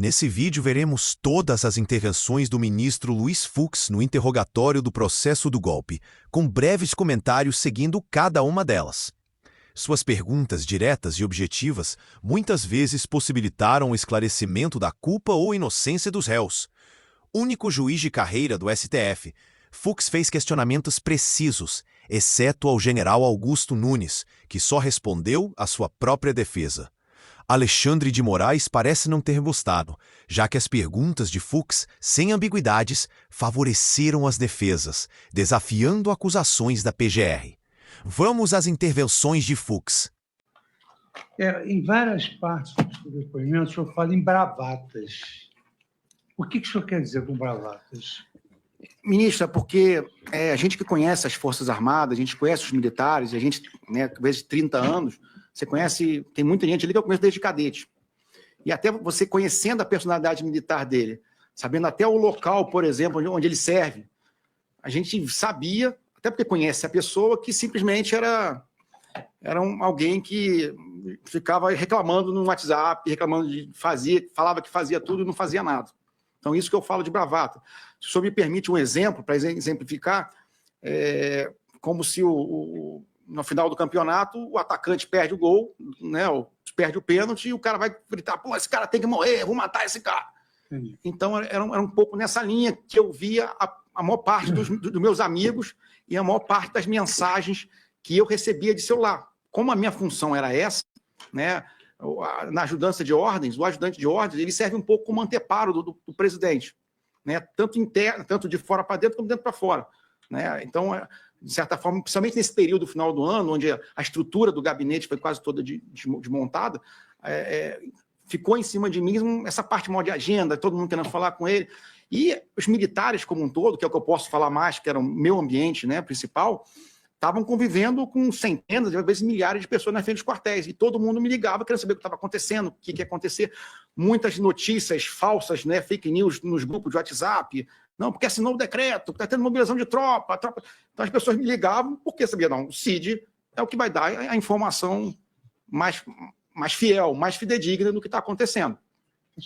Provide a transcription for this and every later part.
Nesse vídeo veremos todas as intervenções do ministro Luiz Fux no interrogatório do processo do golpe, com breves comentários seguindo cada uma delas. Suas perguntas diretas e objetivas muitas vezes possibilitaram o esclarecimento da culpa ou inocência dos réus. Único juiz de carreira do STF, Fux fez questionamentos precisos, exceto ao general Augusto Nunes, que só respondeu à sua própria defesa. Alexandre de Moraes parece não ter gostado, já que as perguntas de Fux, sem ambiguidades, favoreceram as defesas, desafiando acusações da PGR. Vamos às intervenções de Fux. Em várias partes do depoimento, o senhor fala em bravatas. O que o senhor quer dizer com bravatas? Ministra, porque a gente que conhece as Forças Armadas, a gente conhece os militares, a gente, talvez de 30 anos, você conhece, tem muita gente ali que eu conheço desde cadete. E até você conhecendo a personalidade militar dele, sabendo até o local, por exemplo, onde ele serve, a gente sabia, até porque conhece a pessoa, que simplesmente era alguém que ficava reclamando no WhatsApp, reclamando falava que fazia tudo e não fazia nada. Então, isso que eu falo de bravata. Se o senhor me permite um exemplo, para exemplificar, como se no final do campeonato o atacante perde o gol, né, perde o pênalti, e o cara vai gritar, pô, esse cara tem que morrer, vou matar esse cara. Entendi. Então, era um pouco nessa linha que eu via a maior parte dos meus amigos e a maior parte das mensagens que eu recebia de celular. Como a minha função era essa, né, na ajudância de ordens, o ajudante de ordens, ele serve um pouco como anteparo do presidente, né, tanto interno, tanto de fora para dentro, como dentro para fora, né? Então, de certa forma, principalmente nesse período final do ano, onde a estrutura do gabinete foi quase toda desmontada, ficou em cima de mim essa parte mal de agenda, todo mundo querendo falar com ele. E os militares como um todo, que é o que eu posso falar mais, que era o meu ambiente, né, principal, estavam convivendo com centenas, às vezes milhares de pessoas na frente dos quartéis, e todo mundo me ligava querendo saber o que estava acontecendo, o que ia acontecer. Muitas notícias falsas, né, fake news nos grupos de WhatsApp, não, porque assinou o decreto, está tendo mobilização de tropa. Então as pessoas me ligavam, porque sabia, não, o CID é o que vai dar a informação mais fiel, mais fidedigna do que está acontecendo,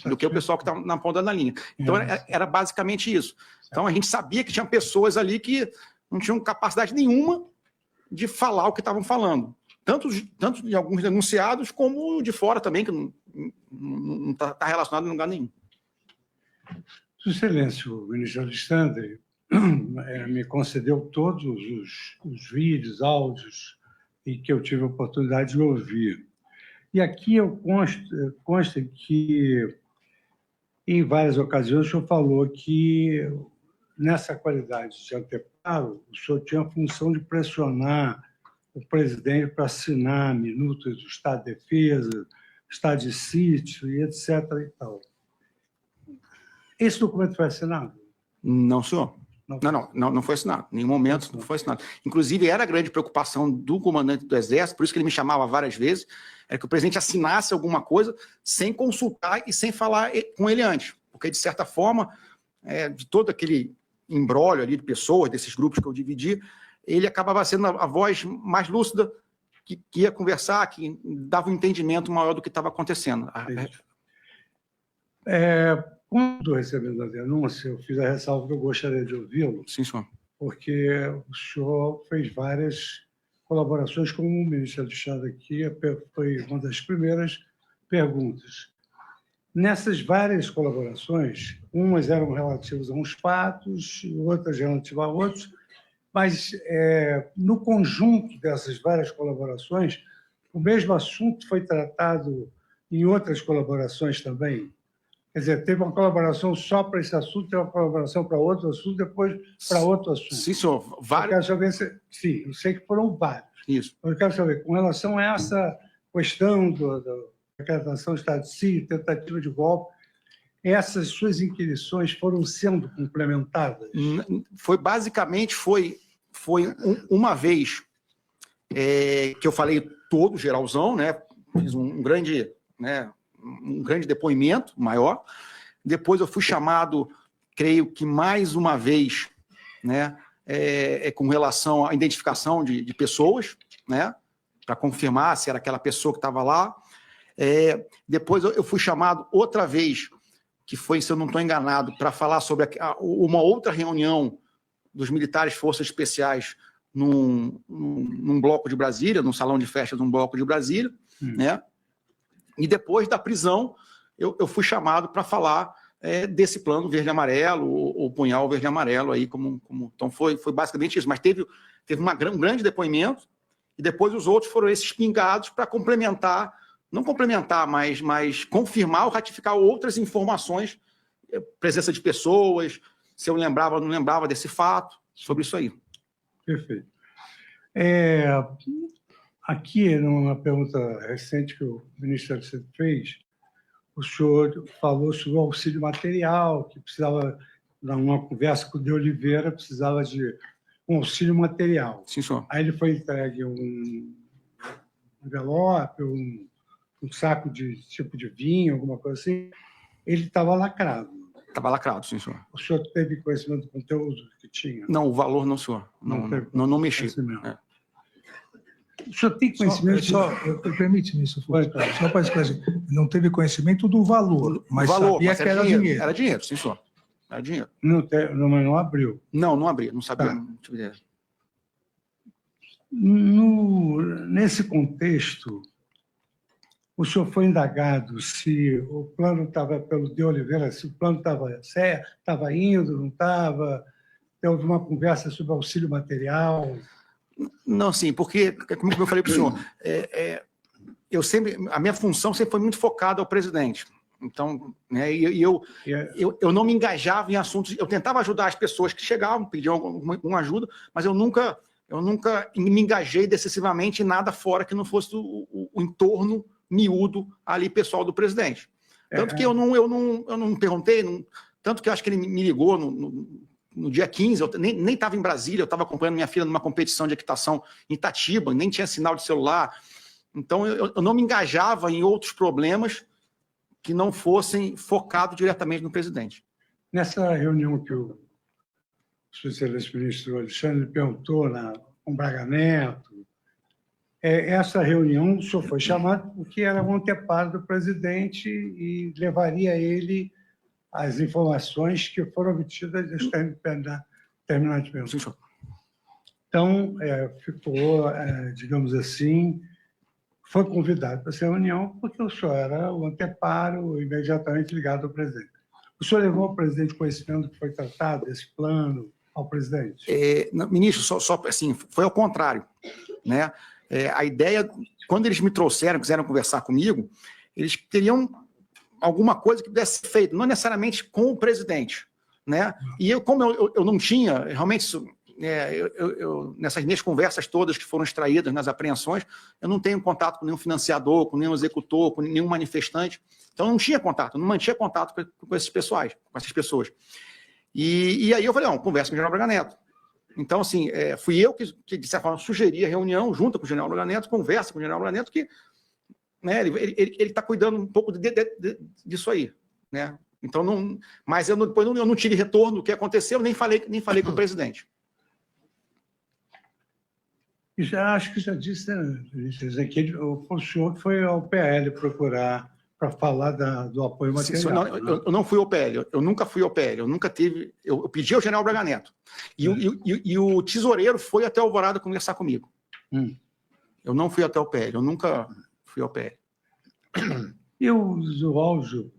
do que o pessoal que está na ponta da linha. Então era basicamente isso. Então a gente sabia que tinha pessoas ali que não tinham capacidade nenhuma de falar o que estavam falando. Tanto de alguns denunciados, como de fora também, que não está relacionado em lugar nenhum. Sua Excelência, o ministro Alexandre me concedeu todos os vídeos, áudios, e que eu tive a oportunidade de ouvir. E aqui consta que, em várias ocasiões, o senhor falou que, nessa qualidade de anteparo, o senhor tinha a função de pressionar o presidente para assinar minutas do Estado de Defesa, Estado de Sítio e etc. e tal. Esse documento foi assinado? Não, senhor. Não foi assinado. Em nenhum momento não foi assinado. Inclusive, era a grande preocupação do comandante do Exército, por isso que ele me chamava várias vezes, era que o presidente assinasse alguma coisa sem consultar e sem falar com ele antes. Porque, de certa forma, de todo aquele imbróglio ali de pessoas, desses grupos que eu dividi, ele acabava sendo a voz mais lúcida, que ia conversar, que dava um entendimento maior do que estava acontecendo. Quando recebendo a denúncia, eu fiz a ressalva que eu gostaria de ouvi-lo. Sim, senhor. Porque o senhor fez várias colaborações, como o ministro Alexandre aqui, foi uma das primeiras perguntas. Nessas várias colaborações, umas eram relativas a uns fatos, outras relativas a outros, mas no conjunto dessas várias colaborações, o mesmo assunto foi tratado em outras colaborações também. Quer dizer, teve uma colaboração só para esse assunto, teve uma colaboração para outro assunto, depois para outro assunto. Sim, senhor. Vários. Eu quero saber sim, eu sei que foram vários. Isso. Eu quero saber, com relação a essa questão da decretação de estado de sítio, tentativa de golpe, essas suas inquirições foram sendo complementadas? Basicamente, foi uma vez que eu falei todo, geralzão, né? Fiz um grande depoimento maior. Depois eu fui chamado, creio que mais uma vez, né, com relação à identificação de pessoas, né, para confirmar se era aquela pessoa que estava lá. Depois eu fui chamado outra vez que foi, se eu não estou enganado, para falar sobre uma outra reunião dos militares Forças Especiais num bloco de Brasília, num salão de festa de um bloco de Brasília, né? E depois da prisão, eu fui chamado para falar desse plano verde-amarelo, ou punhal verde-amarelo aí, então foi basicamente isso. Mas teve um grande depoimento, e depois os outros foram esses pingados para complementar, não complementar, mas confirmar ou ratificar outras informações, presença de pessoas, se eu lembrava ou não lembrava desse fato, sobre isso aí. Perfeito. Aqui, numa pergunta recente que o ministro fez, o senhor falou sobre o auxílio material, que precisava, numa conversa com o de Oliveira, precisava de um auxílio material. Sim, senhor. Aí ele foi entregue um envelope, um saco de tipo de vinho, alguma coisa assim. Ele estava lacrado. Estava lacrado, sim, senhor. O senhor teve conhecimento do conteúdo que tinha? Não, o valor não, senhor. Não mexi. O senhor tem conhecimento? Permite-me isso, só para esclarecer. Não teve conhecimento do valor, mas sabia que era dinheiro. Era dinheiro, sim, senhor. Era dinheiro. Não abriu? Não abri, não sabia. Tá. Não tive ideia. Nesse contexto, o senhor foi indagado se o plano estava, pelo de Oliveira, se o plano estava indo, não estava? Houve uma conversa sobre auxílio material? Não, sim, porque, como eu falei para o senhor, a minha função sempre foi muito focada ao presidente. Então, né, eu não me engajava em assuntos, eu tentava ajudar as pessoas que chegavam, pediam alguma ajuda, mas eu nunca me engajei excessivamente em nada fora que não fosse o entorno miúdo ali pessoal do presidente. Tanto que eu não perguntei, tanto que eu acho que ele me ligou no dia 15, eu nem estava em Brasília, eu estava acompanhando minha filha numa competição de equitação em Itatiba, nem tinha sinal de celular. Então, eu não me engajava em outros problemas que não fossem focados diretamente no presidente. Nessa reunião que o excelente ministro Alexandre perguntou com Braga Neto, essa reunião o senhor foi chamado porque era um anteparo do presidente e levaria ele as informações que foram obtidas dos terminais de perguntas. Então, ficou, digamos assim, foi convidado para essa reunião porque o senhor era o anteparo imediatamente ligado ao presidente. O senhor levou ao presidente conhecimento que foi tratado desse plano ao presidente? Ministro, só assim, foi ao contrário, né? A ideia, quando eles me trouxeram, quiseram conversar comigo, eles queriam alguma coisa que pudesse ser feita, não necessariamente com o presidente, né? E como eu não tinha, realmente, nessas minhas conversas todas que foram extraídas nas apreensões, eu não tenho contato com nenhum financiador, com nenhum executor, com nenhum manifestante, então eu não tinha contato, eu não mantinha contato com essas pessoas. E aí eu falei, conversa com o general Braga Neto. Então, assim, fui eu que, de certa forma, sugeri a reunião junto com o general Braga Neto, conversa com o general Braga Neto, que, né, ele está cuidando um pouco disso aí, né? Então, mas depois eu não tive retorno do que aconteceu, nem falei com o presidente. E acho que já disse, né, que o senhor foi ao PL procurar para falar do apoio material. Eu não fui ao PL, eu nunca fui ao PL, eu nunca tive. Eu pedi ao general Braga Neto. E o tesoureiro foi até Alvorada conversar comigo. Eu não fui até o PL, eu nunca fui ao PL. Eu, do áudio,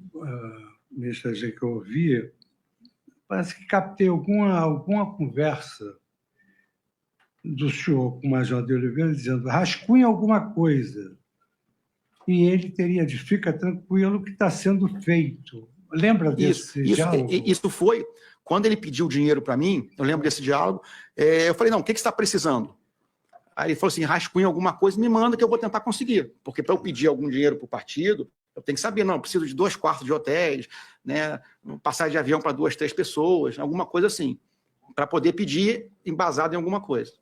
ministro, que eu ouvi, parece que captei alguma conversa do senhor com o Major de Oliveira dizendo rascunha alguma coisa. E ele teria de fica tranquilo que está sendo feito. Lembra desse diálogo? Isso foi, quando ele pediu dinheiro para mim, eu lembro desse diálogo, eu falei, não, o que você está precisando? Aí ele falou assim, rascunha alguma coisa, me manda que eu vou tentar conseguir. Porque para eu pedir algum dinheiro para o partido, eu tenho que saber, não, eu preciso de 2 quartos de hotéis, né, passagem de avião para 2, 3 pessoas, alguma coisa assim, para poder pedir embasado em alguma coisa.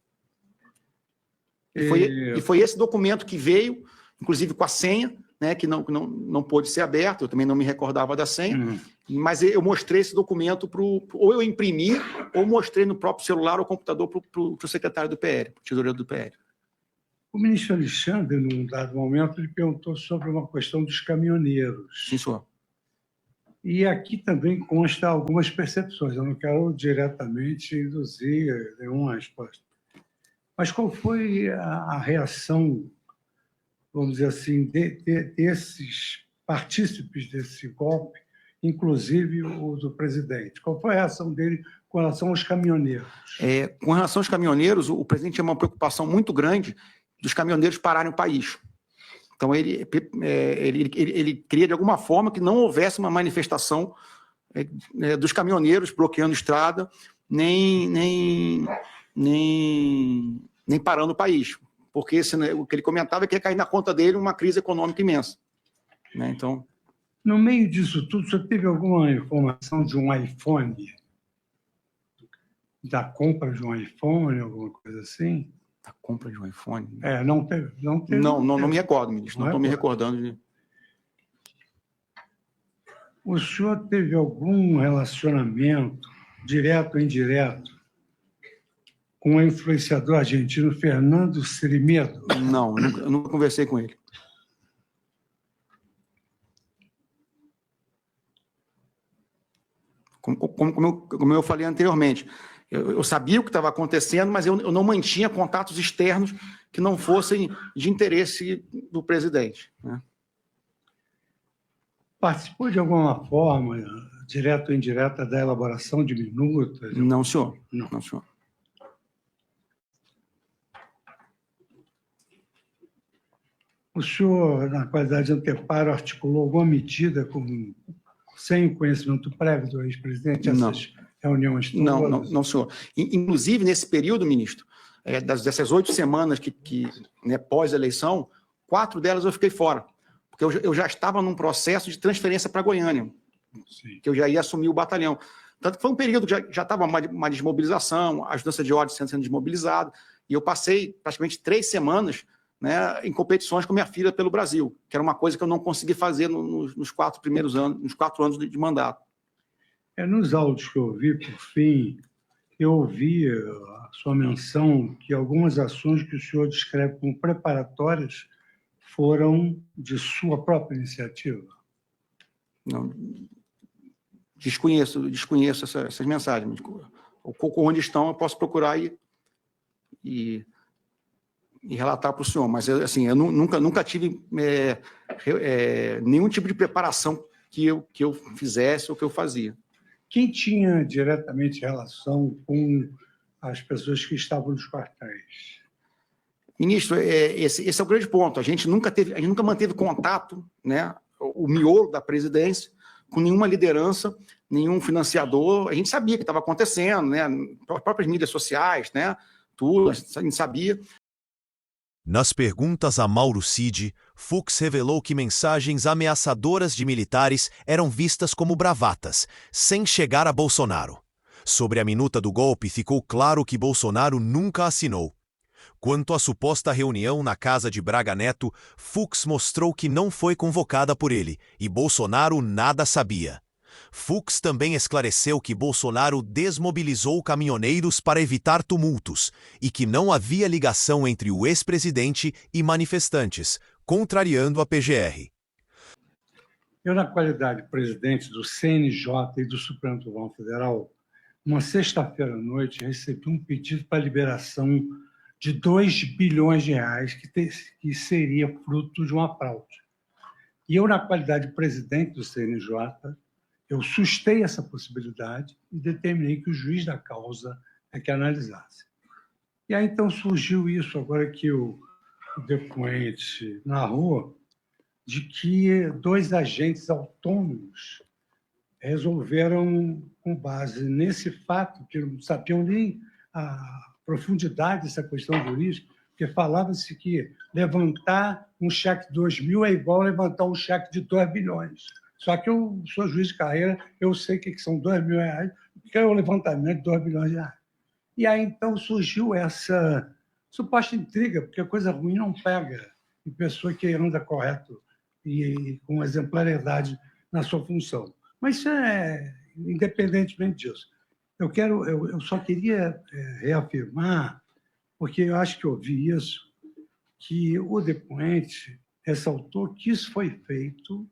E foi esse documento que veio, inclusive com a senha, né, que não pôde ser aberto, eu também não me recordava da senha, mas eu mostrei esse documento, ou eu imprimi, ou mostrei no próprio celular ou computador para o secretário do PL, para o tesoureiro do PL. O ministro Alexandre, num dado momento, ele perguntou sobre uma questão dos caminhoneiros. Sim, senhor. E aqui também consta algumas percepções. Eu não quero diretamente induzir nenhuma resposta. Mas qual foi a reação, vamos dizer assim, desses partícipes desse golpe, inclusive o do presidente? Qual foi a reação dele com relação aos caminhoneiros? Com relação aos caminhoneiros, o presidente tinha uma preocupação muito grande dos caminhoneiros pararem o país. Então, ele queria, de alguma forma, que não houvesse uma manifestação dos caminhoneiros bloqueando estrada, nem parando o país. Porque o que ele comentava é que ia cair na conta dele uma crise econômica imensa. Né? Então, no meio disso tudo, você teve alguma informação de um iPhone? Da compra de um iPhone, alguma coisa assim? Da compra de um iPhone? Não teve. Não me recordo, ministro. Não estou me recordando de... O senhor teve algum relacionamento, direto ou indireto, com o influenciador argentino Fernando Sirimedo? Não, eu nunca conversei com ele. Como eu falei anteriormente, eu sabia o que estava acontecendo, mas eu não mantinha contatos externos que não fossem de interesse do presidente. Né? Participou de alguma forma, direta ou indireta, da elaboração de minutas? Não, senhor. Não, senhor. O senhor, na qualidade de anteparo, articulou alguma medida sem o conhecimento prévio do ex-presidente? Essas reuniões todas? Não, senhor. Inclusive, nesse período, ministro, dessas 8 semanas pós-eleição, 4 delas eu fiquei fora, porque eu já estava num processo de transferência para Goiânia, Sim. Que eu já ia assumir o batalhão. Tanto que foi um período que já estava uma desmobilização, a ajudância de ordem sendo desmobilizada, e eu passei praticamente 3 semanas em competições com minha filha pelo Brasil, que era uma coisa que eu não consegui fazer nos 4 primeiros anos, nos 4 anos de mandato. Nos áudios que eu ouvi, por fim, eu ouvi a sua menção que algumas ações que o senhor descreve como preparatórias foram de sua própria iniciativa. Não, desconheço essas mensagens. Onde estão, eu posso procurar e relatar para o senhor. Mas, assim, eu nunca tive nenhum tipo de preparação que eu fizesse ou que eu fazia. Quem tinha diretamente relação com as pessoas que estavam nos quartéis? Ministro, esse é o grande ponto. A gente nunca manteve contato, o miolo da presidência, com nenhuma liderança, nenhum financiador. A gente sabia o que estava acontecendo, as próprias mídias sociais, tudo, a gente sabia. Nas perguntas a Mauro Cid, Fux revelou que mensagens ameaçadoras de militares eram vistas como bravatas, sem chegar a Bolsonaro. Sobre a minuta do golpe, ficou claro que Bolsonaro nunca assinou. Quanto à suposta reunião na casa de Braga Neto, Fux mostrou que não foi convocada por ele, e Bolsonaro nada sabia. Fux também esclareceu que Bolsonaro desmobilizou caminhoneiros para evitar tumultos e que não havia ligação entre o ex-presidente e manifestantes, contrariando a PGR. Eu, na qualidade de presidente do CNJ e do Supremo Tribunal Federal, uma sexta-feira à noite, recebi um pedido para liberação de 2 bilhões de reais que seria fruto de uma fraude. E eu, na qualidade de presidente do CNJ, eu sustei essa possibilidade e determinei que o juiz da causa é que analisasse. E aí, então, surgiu isso, agora que o depoente narrou, de que 2 agentes autônomos resolveram, com base nesse fato, que não sabiam nem a profundidade dessa questão jurídica, porque falava-se que levantar um cheque de 2 mil é igual a levantar um cheque de 2 bilhões. Só que eu sou juiz de carreira, eu sei que são 2 mil reais, que é o levantamento de 2 bilhões de reais. E aí, então, surgiu essa suposta intriga, porque a coisa ruim não pega em pessoa que anda correto e com exemplaridade na sua função. Mas isso independentemente disso. Eu só queria reafirmar, porque eu acho que eu ouvi isso, que o depoente ressaltou que isso foi feito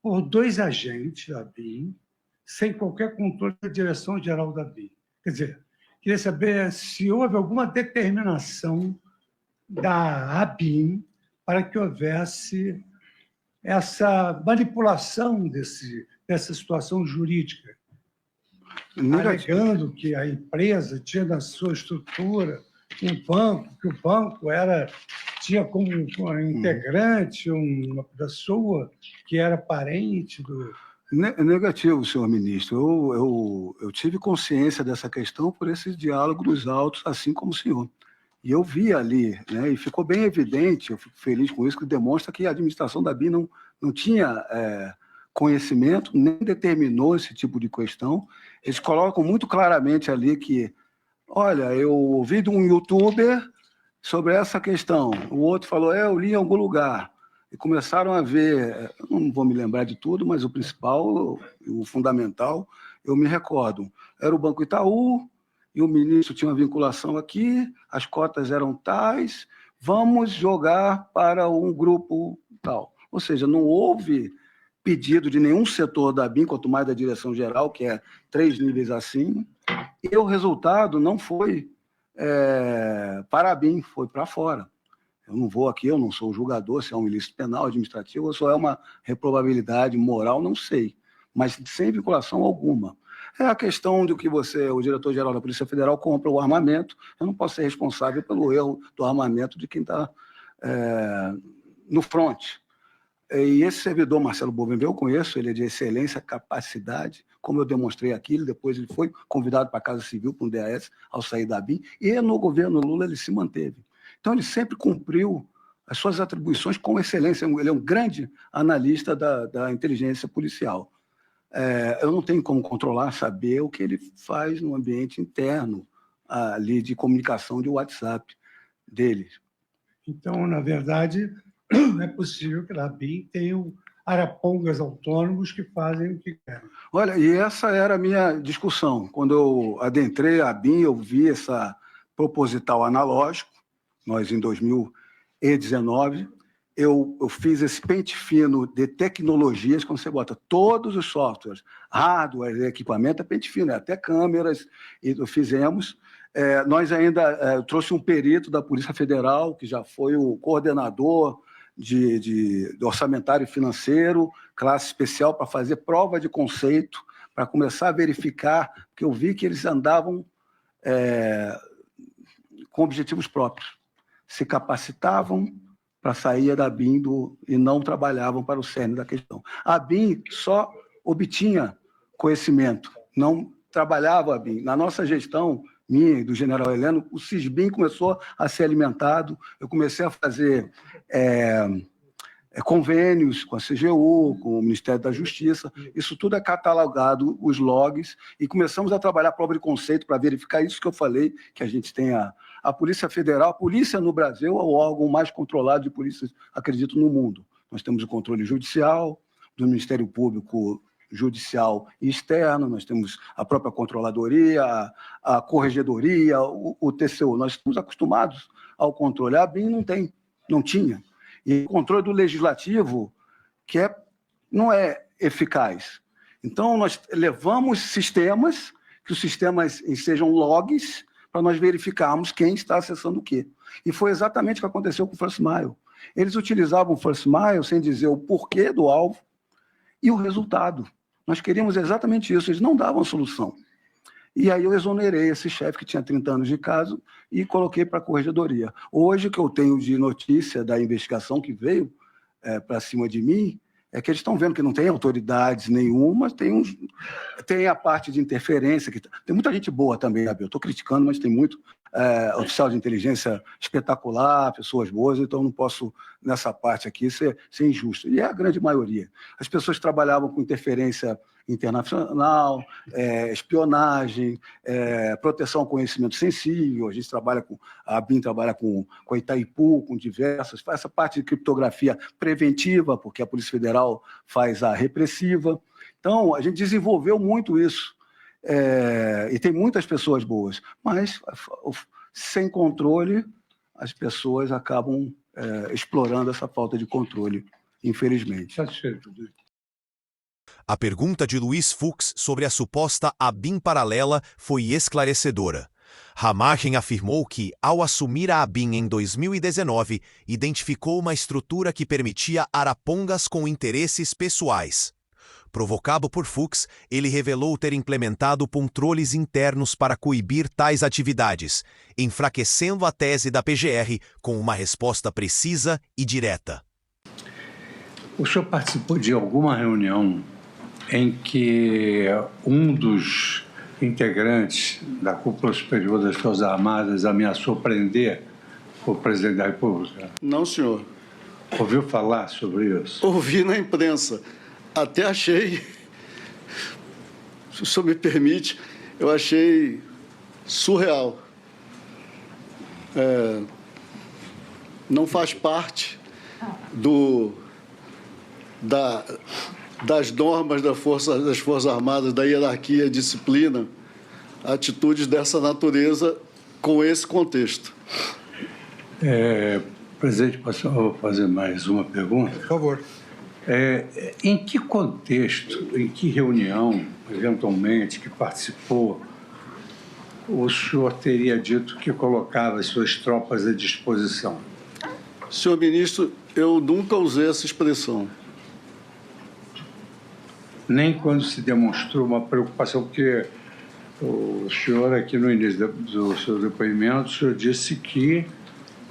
por 2 agentes da ABIN, sem qualquer controle da direção-geral da ABIN. Quer dizer, queria saber se houve alguma determinação da ABIN para que houvesse essa manipulação dessa situação jurídica, alegando que a empresa tinha na sua estrutura um banco, que o banco tinha como integrante uma pessoa que era parente do... Negativo, senhor ministro. Eu tive consciência dessa questão por esse diálogo dos autos, assim como o senhor. E eu vi ali, né, e ficou bem evidente, eu fico feliz com isso, que demonstra que a administração da ABIN não tinha conhecimento, nem determinou esse tipo de questão. Eles colocam muito claramente ali que, olha, eu ouvi de um youtuber sobre essa questão, o outro falou, eu li em algum lugar. E começaram a ver, eu não vou me lembrar de tudo, mas o principal, o fundamental, eu me recordo. Era o Banco Itaú, e o ministro tinha uma vinculação aqui, as cotas eram tais, vamos jogar para um grupo tal. Ou seja, não houve pedido de nenhum setor da ABIN, quanto mais da direção-geral, que é 3 níveis acima, e o resultado não foi para a ABIN, foi para fora. Eu não vou aqui, eu não sou julgador, se é um ilícito penal, administrativo, ou só é uma reprovabilidade moral, não sei, mas sem vinculação alguma. É a questão de que o diretor-geral da Polícia Federal, compra o armamento, eu não posso ser responsável pelo erro do armamento de quem está no front. E esse servidor, Marcelo Bovenvel, eu conheço, ele é de excelência, capacidade, como eu demonstrei aqui, depois ele foi convidado para a Casa Civil, para um DAS, ao sair da ABIN, e no governo Lula ele se manteve. Então, ele sempre cumpriu as suas atribuições com excelência. Ele é um grande analista da inteligência policial. Eu não tenho como controlar, saber o que ele faz no ambiente interno ali de comunicação de WhatsApp dele. Então, na verdade, é possível que a ABIN tenha arapongas autônomos que fazem o que querem. Olha, e essa era a minha discussão. Quando eu adentrei a ABIN, eu vi essa proposital analógico. Nós, em 2019, eu fiz esse pente fino de tecnologias, quando você bota todos os softwares, hardware, equipamento, é pente fino, até câmeras, e fizemos. Nós ainda trouxe um perito da Polícia Federal, que já foi o coordenador do orçamentário financeiro, classe especial, para fazer prova de conceito, para começar a verificar, porque eu vi que eles andavam com objetivos próprios. Se capacitavam para sair da ABIN e não trabalhavam para o cerne da questão. A ABIN só obtinha conhecimento, não trabalhava a ABIN. Na nossa gestão, minha e do general Heleno, o CISBIN começou a ser alimentado, eu comecei a fazer convênios com a CGU, com o Ministério da Justiça, isso tudo é catalogado, os logs, e começamos a trabalhar a prova de conceito para verificar isso que eu falei, que a gente tem a Polícia Federal. A polícia no Brasil é o órgão mais controlado de polícias, acredito, no mundo. Nós temos o controle judicial, do Ministério Público Judicial e externo, nós temos a própria controladoria, a corregedoria, o TCU. Nós estamos acostumados ao controle. A ABIN não tinha. E o controle do legislativo, que não é eficaz. Então, nós levamos sistemas, que os sistemas sejam logs, para nós verificarmos quem está acessando o quê. E foi exatamente o que aconteceu com o First Mile. Eles utilizavam o First Mile sem dizer o porquê do alvo e o resultado. Nós queríamos exatamente isso, eles não davam solução. E aí eu exonerei esse chefe que tinha 30 anos de caso e coloquei para a corregedoria. Hoje, o que eu tenho de notícia da investigação que veio para cima de mim é que eles estão vendo que não tem autoridades nenhuma, tem a parte de interferência, tem muita gente boa também, Abel. Eu estou criticando, mas tem muito oficial de inteligência espetacular, pessoas boas, então não posso, nessa parte aqui, ser injusto. E é a grande maioria. As pessoas trabalhavam com interferência internacional, espionagem, proteção ao conhecimento sensível, a gente trabalha a ABIN trabalha com a Itaipu, com diversas, faz essa parte de criptografia preventiva, porque a Polícia Federal faz a repressiva. Então, a gente desenvolveu muito isso, e tem muitas pessoas boas, mas sem controle, as pessoas acabam explorando essa falta de controle, infelizmente. Satisfeito. A pergunta de Luiz Fux sobre a suposta ABIN paralela foi esclarecedora. Hamachen afirmou que, ao assumir a ABIN em 2019, identificou uma estrutura que permitia arapongas com interesses pessoais. Provocado por Fux, ele revelou ter implementado controles internos para coibir tais atividades, enfraquecendo a tese da PGR com uma resposta precisa e direta. O senhor participou de alguma reunião em que um dos integrantes da cúpula superior das Forças Armadas ameaçou prender o presidente da República? Não, senhor. Ouviu falar sobre isso? Ouvi na imprensa. Até achei, se o senhor me permite, eu achei surreal. Não faz parte das normas das Forças Armadas, da hierarquia, disciplina, atitudes dessa natureza com esse contexto. Presidente, posso fazer mais uma pergunta? Por favor. Em que contexto, em que reunião, eventualmente, que participou, o senhor teria dito que colocava as suas tropas à disposição? Senhor ministro, eu nunca usei essa expressão. Nem quando se demonstrou uma preocupação, porque o senhor, aqui no início do seu depoimento, o senhor disse que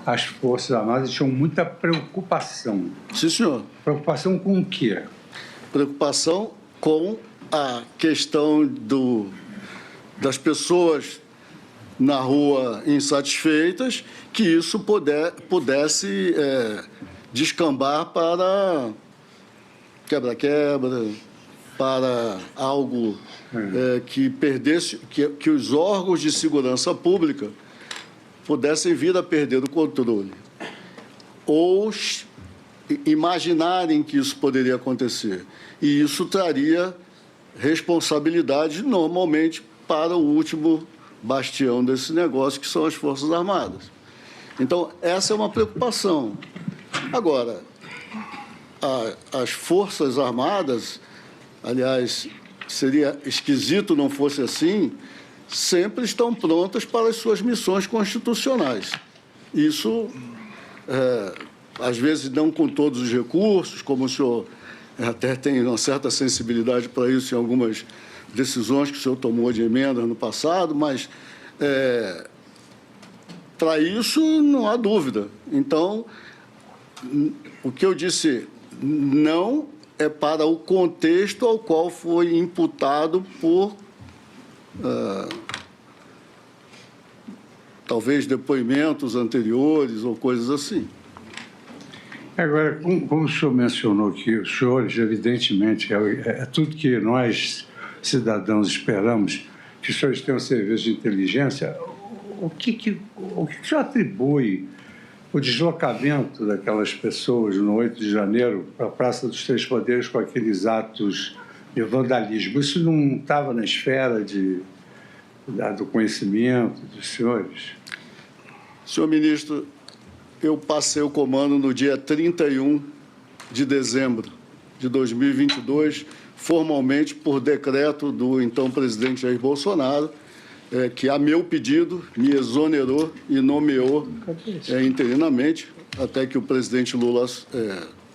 as Forças Armadas tinham muita preocupação. Sim, senhor. Preocupação com o quê? Preocupação com a questão das pessoas na rua insatisfeitas, que isso pudesse descambar para quebra-quebra, para algo que perdesse, que os órgãos de segurança pública pudessem vir a perder o controle, ou imaginarem que isso poderia acontecer. E isso traria responsabilidade, normalmente, para o último bastião desse negócio, que são as Forças Armadas. Então, essa é uma preocupação. Agora, as Forças Armadas, aliás, seria esquisito não fosse assim, sempre estão prontas para as suas missões constitucionais. Isso, às vezes, não com todos os recursos, como o senhor até tem uma certa sensibilidade para isso em algumas decisões que o senhor tomou de emendas no passado, mas para isso não há dúvida. Então, o que eu disse não é para o contexto ao qual foi imputado por talvez depoimentos anteriores ou coisas assim. Agora, como o senhor mencionou que os senhores, evidentemente, é tudo que nós, cidadãos, esperamos, que os senhores tenham serviço de inteligência, o que o senhor atribui o deslocamento daquelas pessoas no 8 de janeiro para a Praça dos Três Poderes com aqueles atos de vandalismo? Isso não estava na esfera do conhecimento dos senhores? Senhor ministro, eu passei o comando no dia 31 de dezembro de 2022, formalmente por decreto do então presidente Jair Bolsonaro, que, a meu pedido, me exonerou e nomeou interinamente, até que o presidente Lula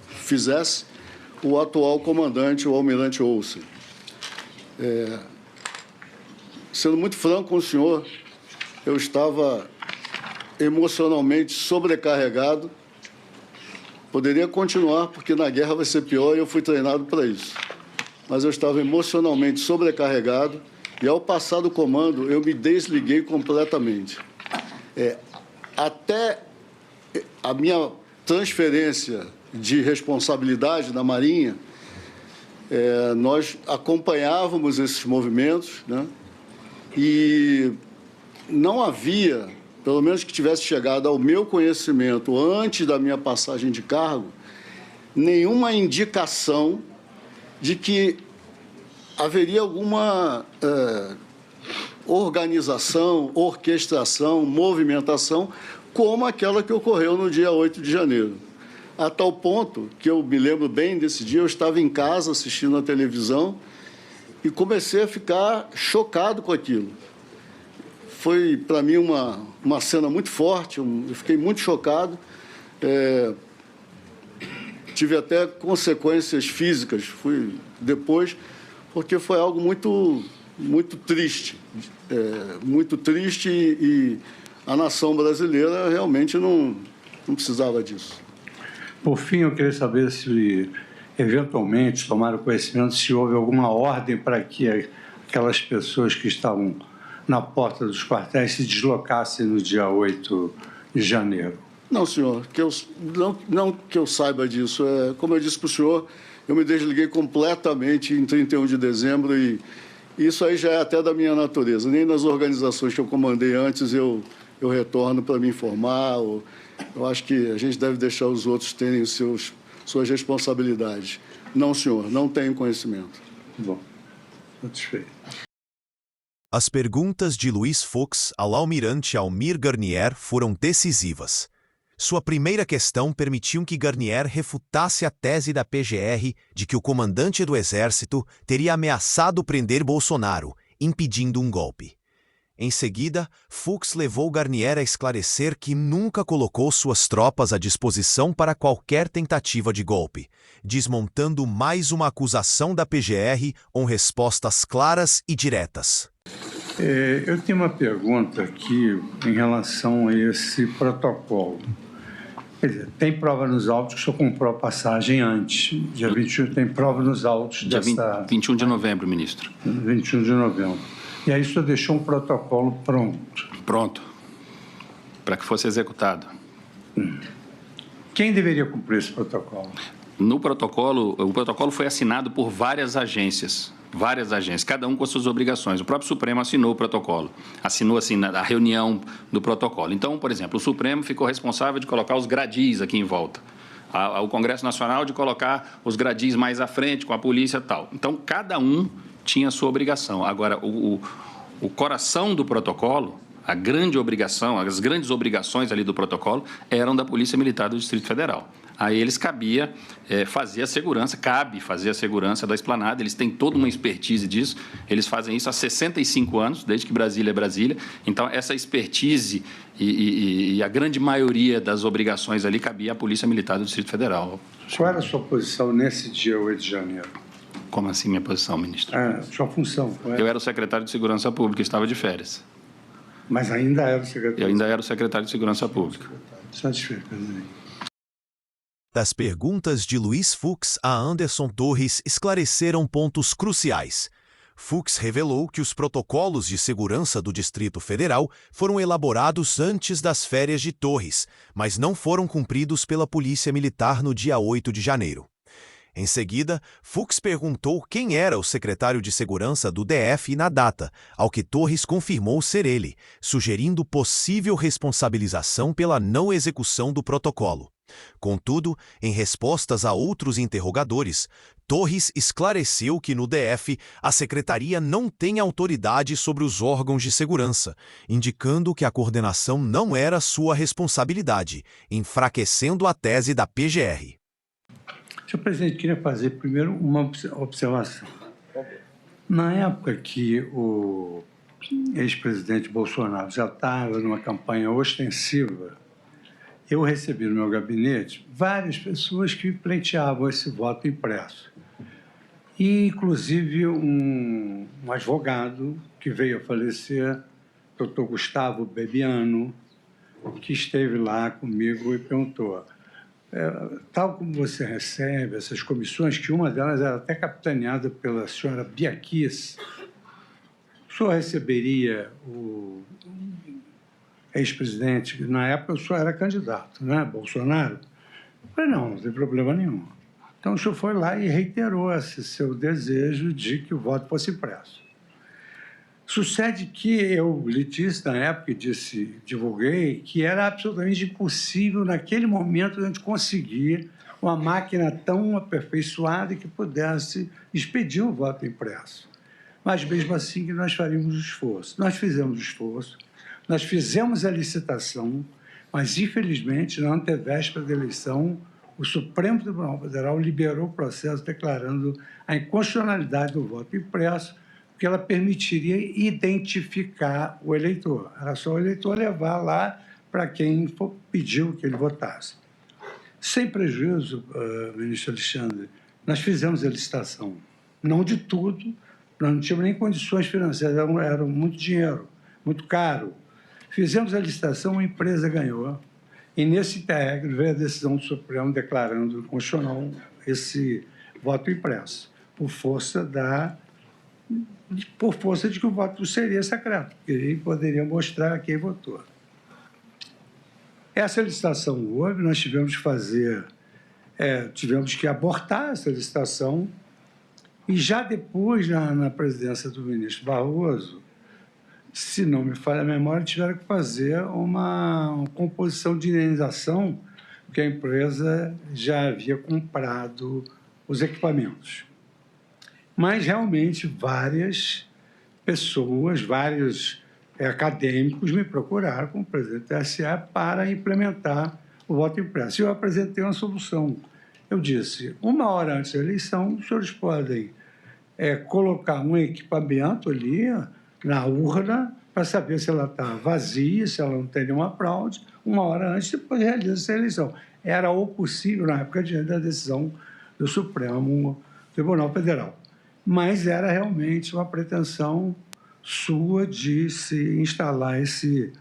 fizesse, o atual comandante, o almirante Olsen. Sendo muito franco com o senhor, eu estava emocionalmente sobrecarregado. Poderia continuar, porque na guerra vai ser pior e eu fui treinado para isso. Mas eu estava emocionalmente sobrecarregado e, ao passar do comando, eu me desliguei completamente. Até a minha transferência de responsabilidade na Marinha, nós acompanhávamos esses movimentos, né? E não havia, pelo menos que tivesse chegado ao meu conhecimento antes da minha passagem de cargo, nenhuma indicação de que haveria alguma organização, orquestração, movimentação como aquela que ocorreu no dia 8 de janeiro. a tal ponto que eu me lembro bem desse dia, eu estava em casa assistindo a televisão e comecei a ficar chocado com aquilo. Foi, para mim, uma cena muito forte, eu fiquei muito chocado. Tive até consequências físicas, fui depois, porque foi algo muito triste. Muito triste e a nação brasileira realmente não precisava disso. Por fim, eu queria saber se, eventualmente, tomaram conhecimento se houve alguma ordem para que aquelas pessoas que estavam na porta dos quartéis se deslocassem no dia 8 de janeiro. Não, senhor, não que eu saiba disso. Como eu disse para o senhor, eu me desliguei completamente em 31 de dezembro e isso aí já é até da minha natureza. Nem nas organizações que eu comandei antes eu retorno para me informar. Eu acho que a gente deve deixar os outros terem suas responsabilidades. Não, senhor, não tenho conhecimento. Bom, satisfeito. As perguntas de Luiz Fux ao almirante Almir Garnier foram decisivas. Sua primeira questão permitiu que Garnier refutasse a tese da PGR de que o comandante do Exército teria ameaçado prender Bolsonaro, impedindo um golpe. Em seguida, Fux levou Garnier a esclarecer que nunca colocou suas tropas à disposição para qualquer tentativa de golpe, desmontando mais uma acusação da PGR com respostas claras e diretas. Eu tenho uma pergunta aqui em relação a esse protocolo. Quer dizer, tem prova nos autos que o senhor comprou a passagem antes. Dia 21 tem prova nos autos Dia 21 de novembro, ministro. 21 de novembro. E aí o senhor deixou um protocolo pronto. Pronto. Para que fosse executado. Quem deveria cumprir esse protocolo? No protocolo, o protocolo foi assinado por várias agências, cada um com as suas obrigações. O próprio Supremo assinou o protocolo, assinou assim a reunião do protocolo. Então, por exemplo, o Supremo ficou responsável de colocar os gradis aqui em volta. O Congresso Nacional de colocar os gradis mais à frente com a polícia e tal. Então, cada um tinha a sua obrigação. Agora, o coração do protocolo, a grande obrigação, as grandes obrigações ali do protocolo eram da Polícia Militar do Distrito Federal. A eles cabia fazer a segurança, cabe fazer a segurança da esplanada, eles têm toda uma expertise disso, eles fazem isso há 65 anos, desde que Brasília é Brasília, então essa expertise e a grande maioria das obrigações ali cabia à Polícia Militar do Distrito Federal. Qual era a sua posição nesse dia 8 de janeiro? Como assim minha posição, ministro? Sua função, qual era? Eu era o secretário de Segurança Pública, estava de férias. Mas ainda era o secretário? Eu ainda era o secretário de Segurança Pública. Satisfeito, presidente. Das perguntas de Luiz Fux a Anderson Torres esclareceram pontos cruciais. Fux revelou que os protocolos de segurança do Distrito Federal foram elaborados antes das férias de Torres, mas não foram cumpridos pela Polícia Militar no dia 8 de janeiro. Em seguida, Fux perguntou quem era o secretário de Segurança do DF na data, ao que Torres confirmou ser ele, sugerindo possível responsabilização pela não execução do protocolo. Contudo, em respostas a outros interrogadores, Torres esclareceu que no DF a secretaria não tem autoridade sobre os órgãos de segurança, indicando que a coordenação não era sua responsabilidade, enfraquecendo a tese da PGR. Senhor presidente, queria fazer primeiro uma observação. Na época que o ex-presidente Bolsonaro já estava numa campanha ostensiva, eu recebi no meu gabinete várias pessoas que pleiteavam esse voto impresso. E, inclusive, um advogado que veio a falecer, doutor Gustavo Bebiano, que esteve lá comigo e perguntou, tal como você recebe essas comissões, que uma delas era até capitaneada pela senhora Biaquis, o senhor receberia o ex-presidente, na época o senhor era candidato, né, Bolsonaro? Eu falei, não tem problema nenhum. Então o senhor foi lá e reiterou esse seu desejo de que o voto fosse impresso. Sucede que eu lhe disse na época, divulguei, que era absolutamente impossível naquele momento a gente conseguir uma máquina tão aperfeiçoada que pudesse expedir um voto impresso. Mas mesmo assim que nós faríamos o esforço. Nós fizemos o esforço. Nós fizemos a licitação, mas, infelizmente, na antevéspera da eleição, o Supremo Tribunal Federal liberou o processo declarando a inconstitucionalidade do voto impresso, porque ela permitiria identificar o eleitor. Era só o eleitor levar lá para quem pediu que ele votasse. Sem prejuízo, ministro Alexandre, nós fizemos a licitação. Não de tudo, nós não tínhamos nem condições financeiras, era muito dinheiro, muito caro. Fizemos a licitação, a empresa ganhou, e nesse integro veio a decisão do Supremo declarando constitucional esse voto impresso, por força de que o voto seria secreto, porque ele poderia mostrar quem votou. Essa licitação houve, nós tivemos que abortar essa licitação, e já depois, na presidência do ministro Barroso, se não me falha a memória, tiveram que fazer uma composição de indenização, porque a empresa já havia comprado os equipamentos. Mas, realmente, várias pessoas, vários acadêmicos me procuraram como presidente do TSE para implementar o voto impresso. Eu apresentei uma solução. Eu disse, 1 hora antes da eleição, os senhores podem colocar um equipamento ali na urna para saber se ela está vazia, se ela não tem nenhuma fraude, 1 hora antes, depois realiza essa eleição. Era o possível, na época, diante da decisão do Supremo Tribunal Federal. Mas era realmente uma pretensão sua de se instalar esse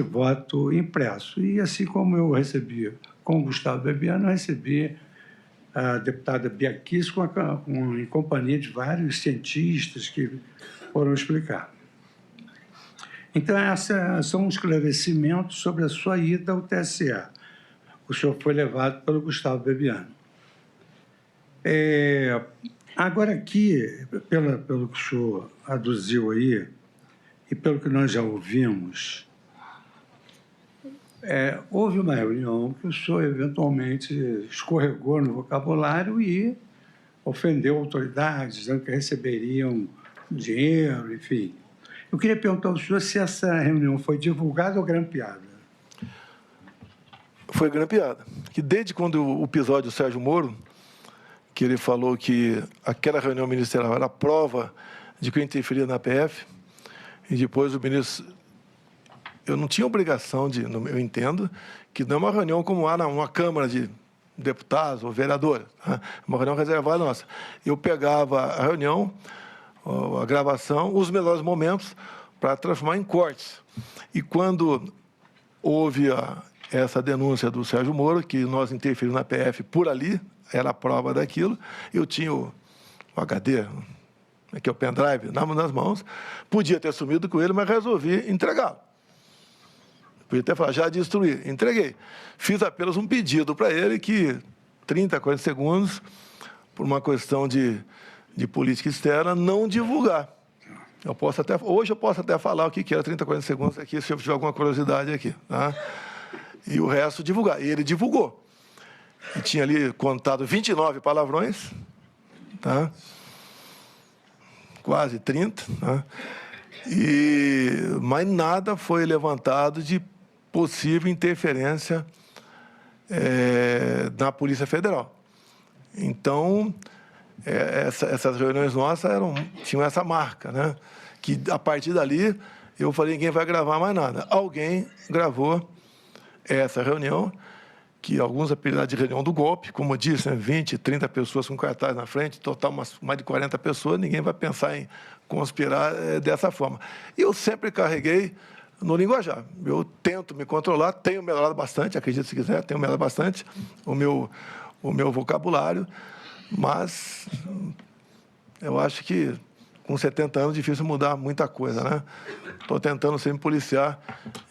voto impresso. E assim como eu recebi com o Gustavo Bebiano, eu recebi a deputada Bia Kicis em companhia de vários cientistas que foram explicar. Então, esses são os esclarecimentos sobre a sua ida ao TSE. O senhor foi levado pelo Gustavo Bebiano. Agora, aqui, pelo que o senhor aduziu aí, e pelo que nós já ouvimos, houve uma reunião que o senhor eventualmente escorregou no vocabulário e ofendeu autoridades, dizendo que receberiam dinheiro, enfim. Eu queria perguntar ao senhor se essa reunião foi divulgada ou grampeada. Foi grampeada. Que desde quando o episódio do Sérgio Moro, que ele falou que aquela reunião ministerial era prova de que eu interferia na PF, e depois o ministro... Eu não tinha obrigação de... Eu entendo que não é uma reunião como há numa Câmara de Deputados ou vereadores, tá? Uma reunião reservada nossa. Eu pegava a reunião, a gravação, os melhores momentos para transformar em cortes. E quando houve essa denúncia do Sérgio Moro, que nós interferimos na PF por ali, era a prova daquilo, eu tinha o HD, que é o pendrive, nas mãos, podia ter sumido com ele, mas resolvi entregá-lo. Podia ter falado, já destruí, entreguei. Fiz apenas um pedido para ele que 30, 40 segundos, por uma questão de política externa, não divulgar. Hoje eu posso até falar o que era 30, 40 segundos aqui, se eu tiver alguma curiosidade aqui. Tá? E o resto divulgar. E ele divulgou. E tinha ali contado 29 palavrões, tá? Quase 30, tá? Mas nada foi levantado de possível interferência na Polícia Federal. Então, essas reuniões nossas tinham essa marca, né? Que, a partir dali, eu falei, ninguém vai gravar mais nada. Alguém gravou essa reunião, que alguns apelidaram de reunião do golpe, como eu disse, 20, 30 pessoas com cartaz na frente, total mais de 40 pessoas, ninguém vai pensar em conspirar dessa forma. E eu sempre carreguei no linguajar. Eu tento me controlar, tenho melhorado bastante, acredito se quiser, tenho melhorado bastante o meu vocabulário, mas eu acho que com 70 anos é difícil mudar muita coisa, né? Estou tentando sempre policiar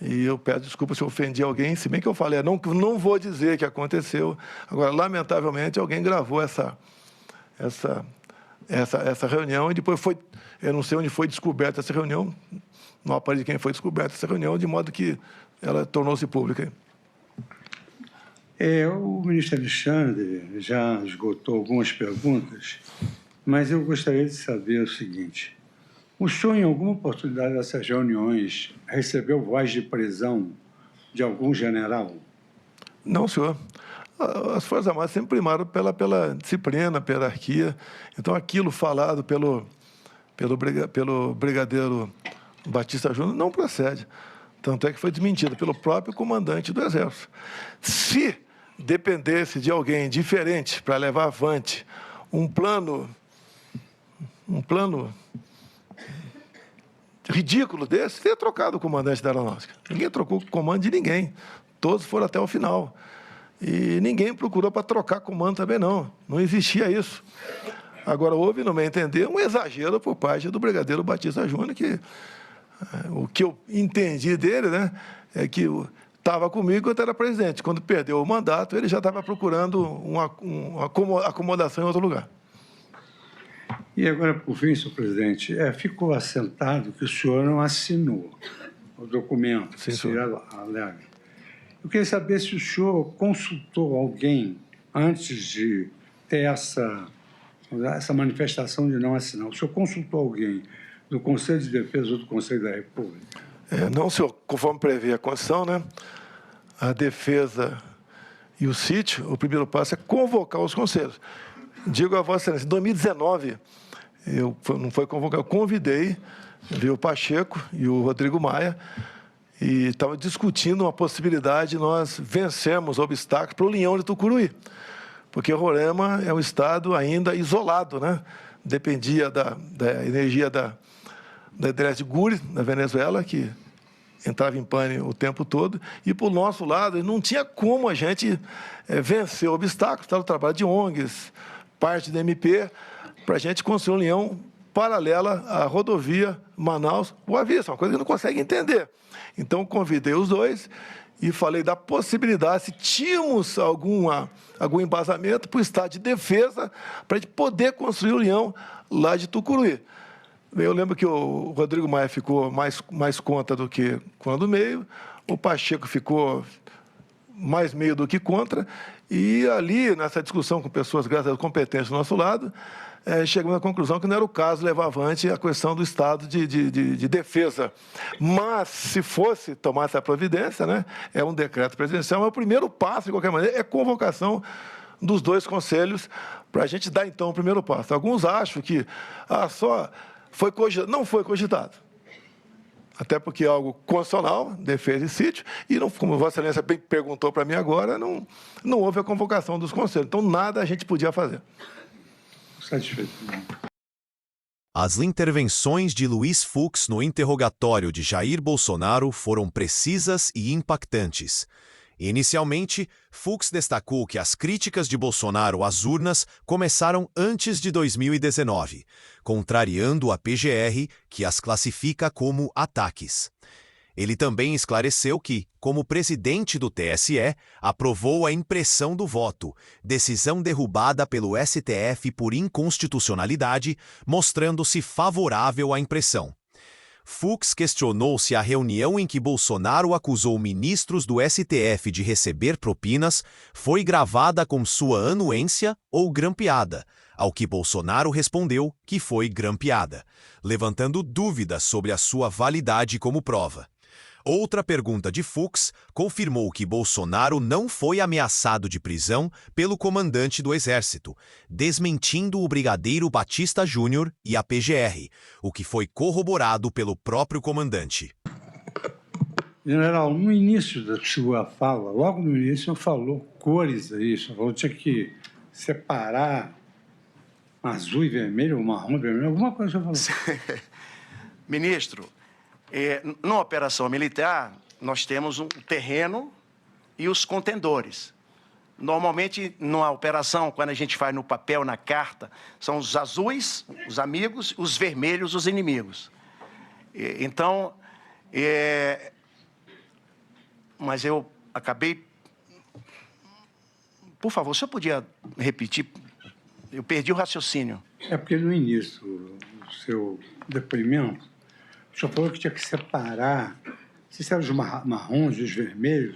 e eu peço desculpa se eu ofendi alguém, se bem que eu falei, não vou dizer que aconteceu. Agora, lamentavelmente, alguém gravou essa reunião e depois eu não sei onde foi descoberta essa reunião, não aparece quem foi descoberta essa reunião, de modo que ela tornou-se pública. O ministro Alexandre já esgotou algumas perguntas, mas eu gostaria de saber o seguinte: o senhor, em alguma oportunidade dessas reuniões, recebeu voz de prisão de algum general? Não, senhor. as Forças Armadas sempre primaram pela disciplina, pela hierarquia. Então, aquilo falado pelo brigadeiro Batista Júnior não procede. Tanto é que foi desmentido pelo próprio comandante do Exército. Se dependesse de alguém diferente para levar avante um plano ridículo desse, teria trocado o comandante da aeronáutica. Ninguém trocou o comando de ninguém. Todos foram até o final. E ninguém procurou para trocar comando também, não. Não existia isso. Agora, houve, no meu entender, um exagero por parte do brigadeiro Batista Júnior, que o que eu entendi dele, né, é que estava comigo quando era presidente. Quando perdeu o mandato, ele já estava procurando uma acomodação em outro lugar. E agora, por fim, senhor presidente, ficou assentado que o senhor não assinou o documento que se alega. Eu queria saber se o senhor consultou alguém antes de ter essa manifestação de não assinar. O senhor consultou alguém do Conselho de Defesa ou do Conselho da República? Não, senhor. Conforme prevê a Constituição, né, a defesa e o sítio, o primeiro passo é convocar os conselhos. Digo a Vossa Excelência, em 2019, não foi convocar, eu convidei, o Pacheco e o Rodrigo Maia, e estava discutindo uma possibilidade de nós vencermos obstáculos para o União de Tucuruí, porque Roraima é um estado ainda isolado, né? Dependia da energia da hidrelétrica de Guri, na Venezuela, que entrava em pane o tempo todo, e, por nosso lado, não tinha como a gente vencer o obstáculo, estava o trabalho de ONGs, parte da MP, para a gente construir uma união paralela à rodovia Manaus-Boa Vista, uma coisa que não consegue entender. Então, convidei os dois e falei da possibilidade, se tínhamos algum embasamento para o estado de defesa, para a gente poder construir uma união lá de Tucuruí. Eu lembro que o Rodrigo Maia ficou mais contra do que quando meio, o Pacheco ficou mais meio do que contra, e ali, nessa discussão com pessoas, graças a Deus, competentes do nosso lado, chegamos à conclusão que não era o caso levar avante a questão do estado de defesa. Mas, se fosse tomar essa providência, né, é um decreto presidencial, mas o primeiro passo, de qualquer maneira, é convocação dos dois conselhos para a gente dar, então, o primeiro passo. Alguns acham que só foi cogitado. Não foi cogitado. Até porque é algo constitucional, defesa e sítio, e, não, como Vossa Excelência bem perguntou para mim agora, não houve a convocação dos conselhos. Então, nada a gente podia fazer. Satisfeito. As intervenções de Luiz Fux no interrogatório de Jair Bolsonaro foram precisas e impactantes. Inicialmente, Fux destacou que as críticas de Bolsonaro às urnas começaram antes de 2019, contrariando a PGR, que as classifica como ataques. Ele também esclareceu que, como presidente do TSE, aprovou a impressão do voto, decisão derrubada pelo STF por inconstitucionalidade, mostrando-se favorável à impressão. Fux questionou se a reunião em que Bolsonaro acusou ministros do STF de receber propinas foi gravada com sua anuência ou grampeada, ao que Bolsonaro respondeu que foi grampeada, levantando dúvidas sobre a sua validade como prova. Outra pergunta de Fux confirmou que Bolsonaro não foi ameaçado de prisão pelo comandante do Exército, desmentindo o brigadeiro Batista Júnior e a PGR, o que foi corroborado pelo próprio comandante. General, no início da sua fala, logo no início, falou cores aí, falou que tinha que separar azul e vermelho, marrom e vermelho, alguma coisa falou. Ministro, numa operação militar, nós temos um terreno e os contendores. Normalmente, numa operação, quando a gente faz no papel, na carta, são os azuis, os amigos, os vermelhos, os inimigos. Então, mas eu acabei... Por favor, o senhor podia repetir? Eu perdi o raciocínio. É porque no início do seu depoimento, o senhor falou que tinha que separar, se eram os marrons e os vermelhos.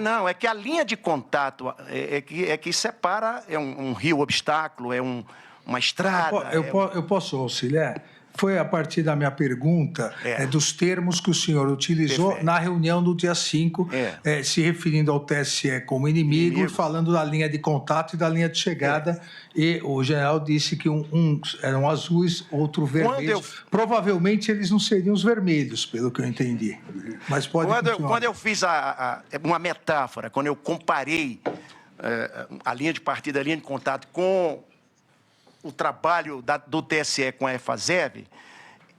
Não, é que a linha de contato é que separa, é um rio obstáculo, é uma estrada. Eu posso auxiliar? Foi a partir da minha pergunta, dos termos que o senhor utilizou Perfeito. na reunião do dia 5, se referindo ao TSE como inimigo, falando da linha de contato e da linha de chegada, e o general disse que uns eram azuis, outro vermelho. Provavelmente eles não seriam os vermelhos, pelo que eu entendi. Mas pode continuar. Quando eu fiz uma metáfora, quando eu comparei a linha de partida, a linha de contato com o trabalho do TSE com a EFASEV,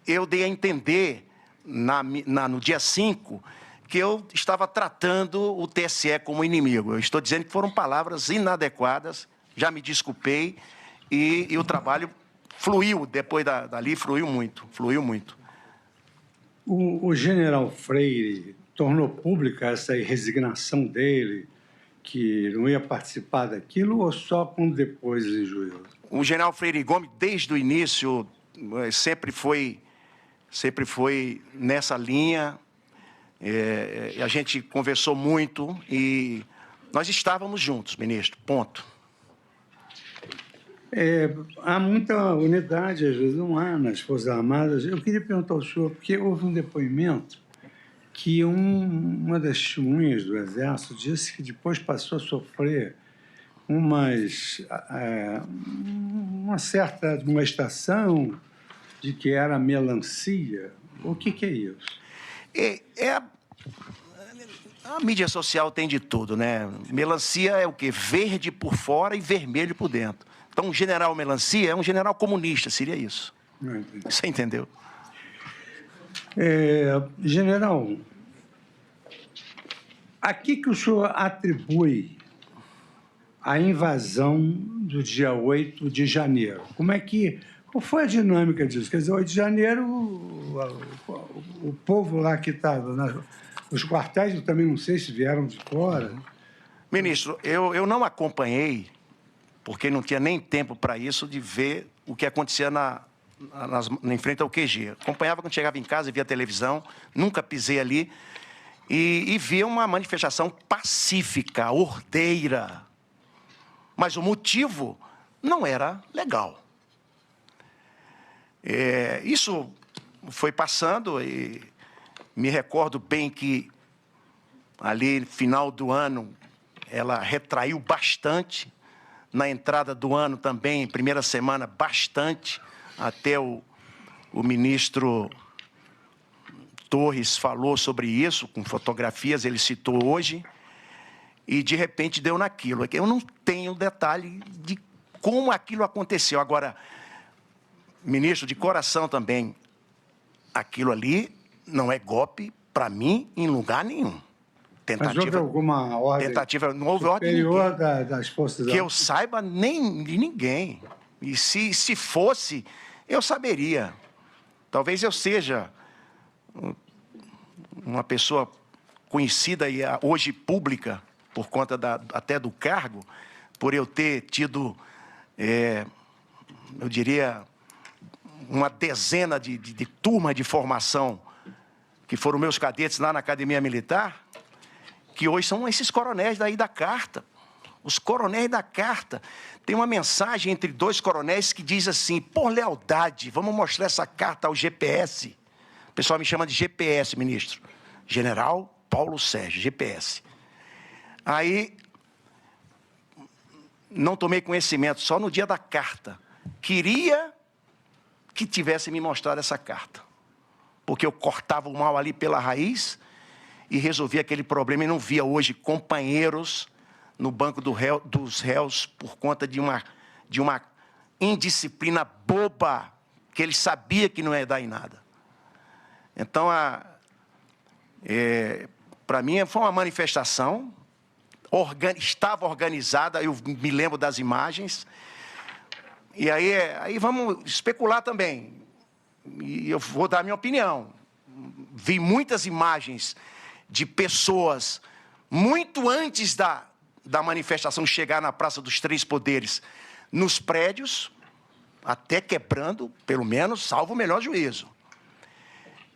eu dei a entender, no dia 5, que eu estava tratando o TSE como inimigo. Eu estou dizendo que foram palavras inadequadas, já me desculpei, e o trabalho fluiu, depois dali, fluiu muito. O general Freire tornou pública essa resignação dele, que não ia participar daquilo, ou só quando depois exigiu? O general Freire Gomes, desde o início, sempre foi nessa linha. A gente conversou muito e nós estávamos juntos, ministro, ponto. Há muita unidade, às vezes não há nas Forças Armadas. Eu queria perguntar ao senhor, porque houve um depoimento que uma das testemunhas do Exército disse que depois passou a sofrer uma certa admoestação de que era melancia. O que é isso? A mídia social tem de tudo, né? Melancia é o quê? Verde por fora e vermelho por dentro. Então, o general Melancia é um general comunista, seria isso. Você entendeu? General, a que o senhor atribui a invasão do dia 8 de janeiro? Qual foi a dinâmica disso? Quer dizer, 8 de janeiro, o povo lá que estava nos quartéis, eu também não sei se vieram de fora. Ministro, eu não acompanhei, porque não tinha nem tempo para isso, de ver o que acontecia em frente ao QG. Acompanhava quando chegava em casa e via televisão, nunca pisei ali, e via uma manifestação pacífica, ordeira. Mas o motivo não era legal. Isso foi passando e me recordo bem que ali, no final do ano, ela retraiu bastante. Na entrada do ano também, primeira semana, bastante. Até o ministro Torres falou sobre isso, com fotografias, ele citou hoje. E, de repente, deu naquilo. Eu não tenho detalhe de como aquilo aconteceu. Agora, ministro, de coração também, aquilo ali não é golpe, para mim, em lugar nenhum. Mas houve alguma ordem não houve ordem superior das Forças Armadas? Que eu saiba, nem de ninguém. E se fosse, eu saberia. Talvez eu seja uma pessoa conhecida e hoje pública, por conta até do cargo, por eu ter tido, eu diria, uma dezena de turmas de formação, que foram meus cadetes lá na Academia Militar, que hoje são esses coronéis daí da carta. Os coronéis da carta. Tem uma mensagem entre dois coronéis que diz assim: por lealdade, vamos mostrar essa carta ao GPS. O pessoal me chama de GPS, ministro. General Paulo Sérgio, GPS. Aí, não tomei conhecimento, só no dia da carta. Queria que tivesse me mostrado essa carta, porque eu cortava o mal ali pela raiz e resolvia aquele problema, e não via hoje companheiros no banco dos réus por conta de uma indisciplina boba, que ele sabia que não ia dar em nada. Então, para mim, foi uma manifestação, estava organizada, eu me lembro das imagens, e aí vamos especular também, e eu vou dar a minha opinião. Vi muitas imagens de pessoas, muito antes da manifestação chegar na Praça dos Três Poderes, nos prédios, até quebrando, pelo menos, salvo o melhor juízo.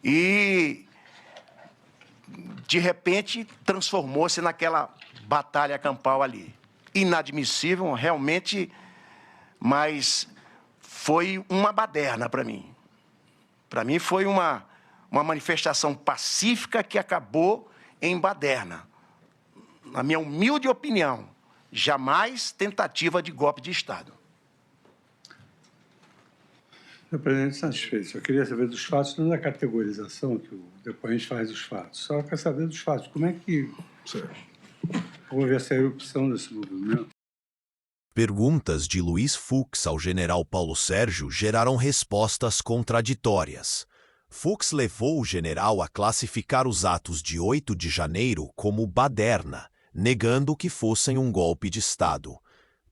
E, de repente, transformou-se naquela batalha campal ali. Inadmissível, realmente, mas foi uma baderna para mim. Para mim foi uma manifestação pacífica que acabou em baderna. Na minha humilde opinião, jamais tentativa de golpe de Estado. Senhor presidente, satisfeito. Eu queria saber dos fatos, não da categorização que o depoente faz dos fatos. Só quer saber dos fatos. Como é que houve essa erupção desse movimento? Perguntas de Luiz Fux ao general Paulo Sérgio geraram respostas contraditórias. Fux levou o general a classificar os atos de 8 de janeiro como baderna, negando que fossem um golpe de Estado.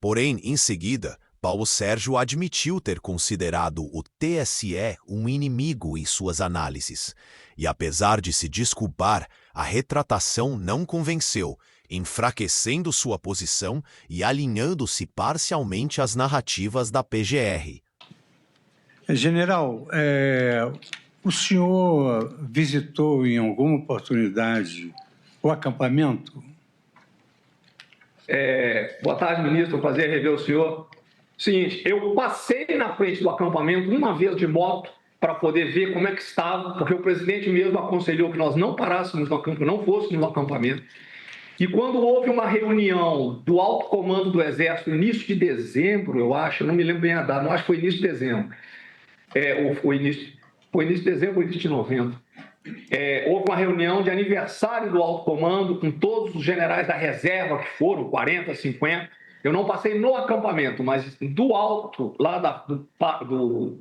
Porém, em seguida, Paulo Sérgio admitiu ter considerado o TSE um inimigo em suas análises. E apesar de se desculpar, a retratação não convenceu, enfraquecendo sua posição e alinhando-se parcialmente às narrativas da PGR. General, o senhor visitou em alguma oportunidade o acampamento? Boa tarde, ministro. É um prazer rever o senhor. Seguinte, eu passei na frente do acampamento uma vez de moto para poder ver como é que estava, porque o presidente mesmo aconselhou que nós não parássemos no acampamento, não fôssemos no acampamento. E quando houve uma reunião do alto comando do Exército, início de dezembro, eu acho, não me lembro bem a data, não acho que foi início de dezembro. Foi início de dezembro ou início de novembro. Houve uma reunião de aniversário do alto comando com todos os generais da reserva, que foram 40, 50. Eu não passei no acampamento, mas do alto, lá do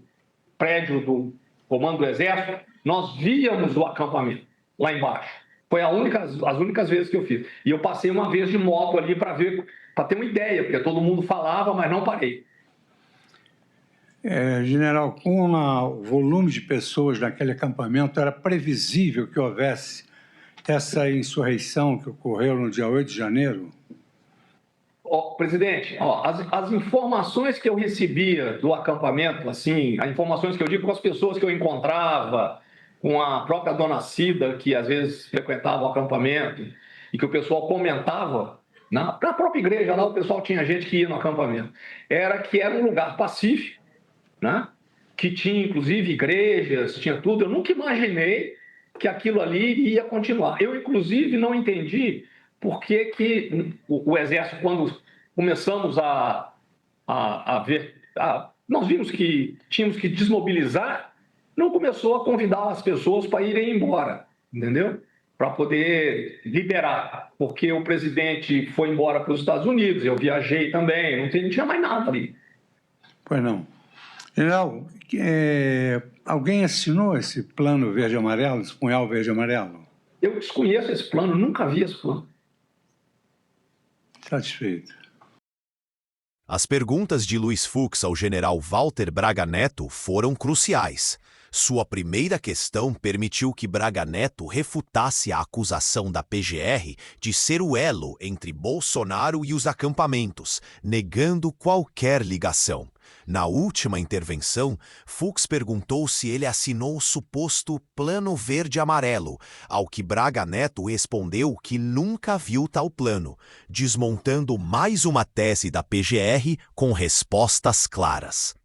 prédio do comando do Exército, nós víamos o acampamento, lá embaixo. Foi as únicas vezes que eu fiz. E eu passei uma vez de moto ali para ver, para ter uma ideia, porque todo mundo falava, mas não parei. General, com o volume de pessoas naquele acampamento, era previsível que houvesse essa insurreição que ocorreu no dia 8 de janeiro? Presidente, as informações que eu recebia do acampamento, assim, as informações que eu digo com as pessoas que eu encontrava, com a própria dona Cida, que às vezes frequentava o acampamento, e que o pessoal comentava, na própria igreja lá o pessoal tinha gente que ia no acampamento, era que era um lugar pacífico, né? Que tinha inclusive igrejas, tinha tudo. Eu nunca imaginei que aquilo ali ia continuar. Eu, inclusive, não entendi por que o Exército, quando começamos a ver, nós vimos que tínhamos que desmobilizar, não começou a convidar as pessoas para irem embora, entendeu? Para poder liberar, porque o presidente foi embora para os Estados Unidos, eu viajei também, não tinha mais nada ali. Pois não. General, alguém assinou esse plano verde-amarelo, esse punhal verde-amarelo? Eu desconheço esse plano, nunca vi esse plano. Satisfeito. As perguntas de Luiz Fux ao general Walter Braga Neto foram cruciais. Sua primeira questão permitiu que Braga Neto refutasse a acusação da PGR de ser o elo entre Bolsonaro e os acampamentos, negando qualquer ligação. Na última intervenção, Fux perguntou se ele assinou o suposto Plano Verde-Amarelo, ao que Braga Neto respondeu que nunca viu tal plano, desmontando mais uma tese da PGR com respostas claras.